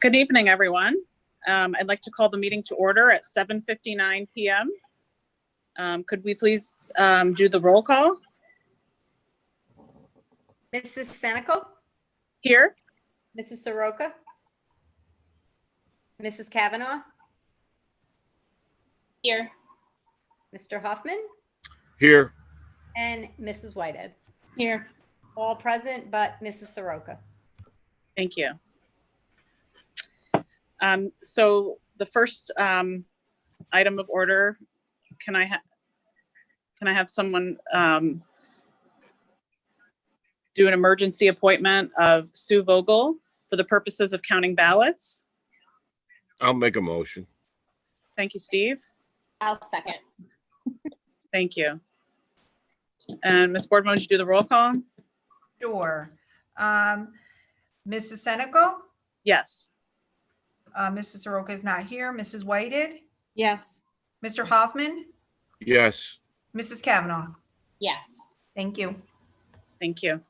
Good evening, everyone. I'd like to call the meeting to order at 7:59 p.m. Could we please do the roll call? Mrs. Senecal, Here. Mrs. Soroka, Mrs. Kavanaugh, Here. Mr. Hoffman, Here. and Mrs. Whitehead. Here. All present but Mrs. Soroka. Thank you. So the first item of order, can I have someone do an emergency appointment of Sue Vogel for the purposes of counting ballots? I'll make a motion. Thank you, Steve. I'll second. Thank you. And Ms. Boardman, would you do the roll call? Sure. Mrs. Senecal, Yes. Mrs. Soroka is not here. Mrs. Whitehead, Yes. Mr. Hoffman, Yes. Mrs. Kavanaugh. Yes. Thank you. Thank you.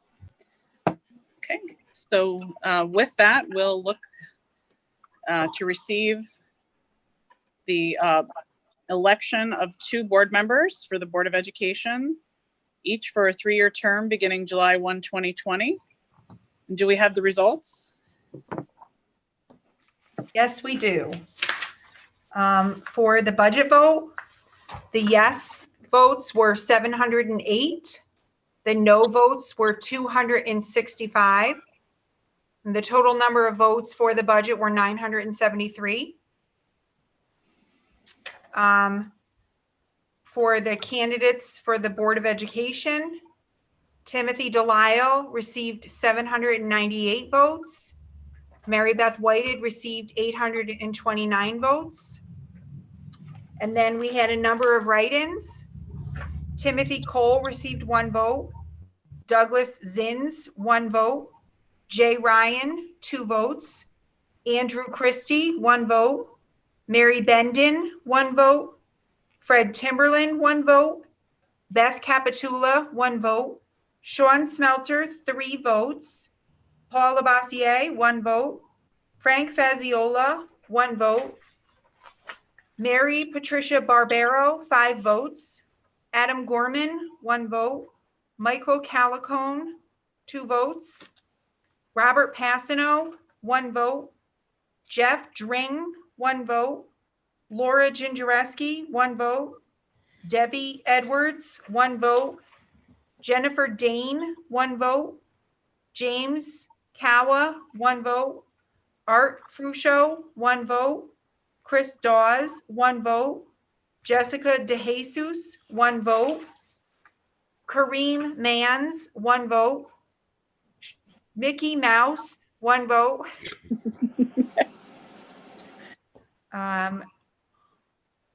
Okay, so with that, we'll look to receive the election of 2 board members for the Board of Education, each for a 3-year term beginning July 1, 2020. Do we have the results? Yes, we do. For the budget vote, the yes votes were 708. The no votes were 265. And the total number of votes for the budget were 973. For the candidates for the Board of Education, Timothy Delisle received 798 votes. Mary Beth Whitehead received 829 votes. And then we had a number of write-ins. Timothy Cole received 1 vote. Douglas Zins, 1 vote. Jay Ryan, 2 votes. Andrew Christie, 1 vote. Mary Bendon, 1 vote. Fred Timberland, 1 vote. Beth Capitula, 1 vote. Sean Smelter, 3 votes. Paul Labossiere, 1 vote. Frank Faziola, 1 vote. Mary Patricia Barbero, 5 votes. Adam Gorman, 1 vote. Michael Calicone, 2 votes. Robert Passano, 1 vote. Jeff Dring, 1 vote. Laura Gingereski, 1 vote. Debbie Edwards, 1 vote. Jennifer Dane, 1 vote. James Kawa, 1 vote. Art Fruscio, 1 vote. Chris Dawes, 1 vote. Jessica DeJesus, 1 vote. Kareem Mans, 1 vote. Mickey Mouse, 1 vote.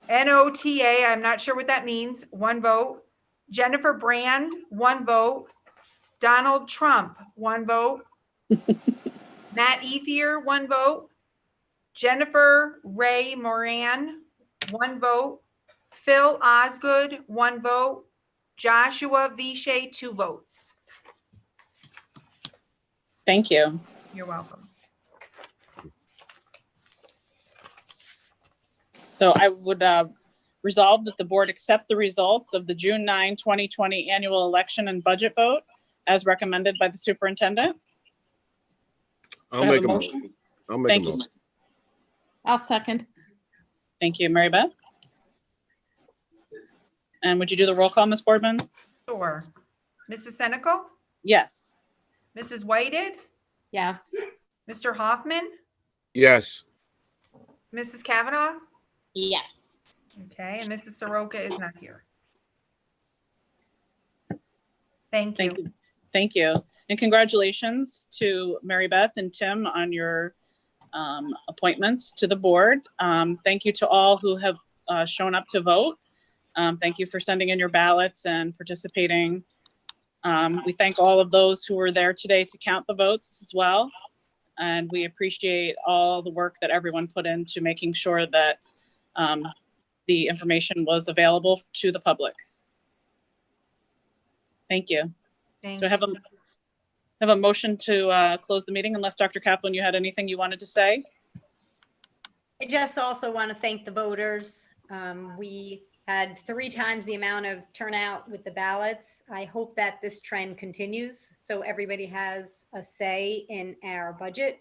NOTA, I'm not sure what that means, 1 vote. Jennifer Brand, 1 vote. Donald Trump, 1 vote. Matt Ethier, 1 vote. Jennifer Ray Moran, 1 vote. Phil Osgood, 1 vote. Joshua Vishay, 2 votes. Thank you. You're welcome. So I would resolve that the board accept the results of the June 9, 2020 annual election and budget vote as recommended by the superintendent. I'll make a motion. I'll make a Thank you. motion. I'll second. Thank you, Mary Beth. And would you do the roll call, Ms. Boardman? Sure. Mrs. Senecal, Yes. Mrs. Whitehead, Yes. Mr. Hoffman, Yes. Mrs. Kavanaugh. Yes. Okay, and Mrs. Soroka is not here. Thank you. Thank you. Thank you. And congratulations to Mary Beth and Tim on your appointments to the board. Thank you to all who have shown up to vote. Thank you for sending in your ballots and participating. We thank all of those who were there today to count the votes as well. And we appreciate all the work that everyone put into making sure that the information was available to the public. Thank you. Do I have a motion to close the meeting unless Dr. Kaplan, you had anything you wanted to say? I just also want to thank the voters. We had 3 times the amount of turnout with the ballots. I hope that this trend continues, so everybody has a say in our budget.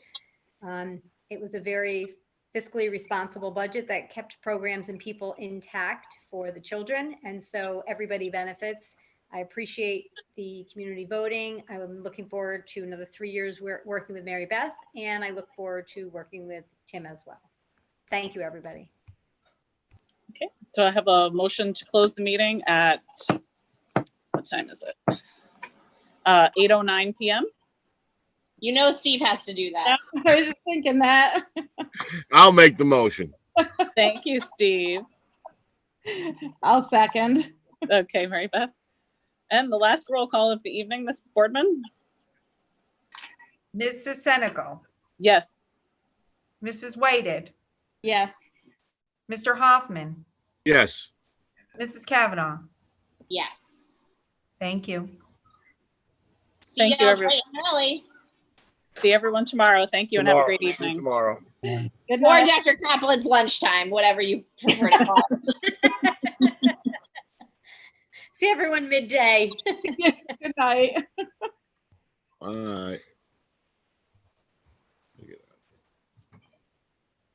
It was a very fiscally responsible budget that kept programs and people intact for the children, and so everybody benefits. I appreciate the community voting. I'm looking forward to another 3 years working with Mary Beth, and I look forward to working with Tim as well. Thank you, everybody. Okay, so I have a motion to close the meeting at, what time is it? 8:09 PM. You know Steve has to do that. I was just thinking that. I'll make the motion. Thank you, Steve. I'll second. Okay, Mary Beth. And the last roll call of the evening, Ms. Boardman? Mrs. Senecal, Yes. Mrs. Whited, Yes. Mr. Hoffman, Yes. Mrs. Kavanaugh. Yes. Thank you. Thank See you, y'all everyone. bright and early. See everyone tomorrow. Thank you and have a Tomorrow. great evening. Tomorrow. Good Or night. Dr. Kaplan's lunchtime, whatever you prefer to call it. See everyone midday. Good night. All right.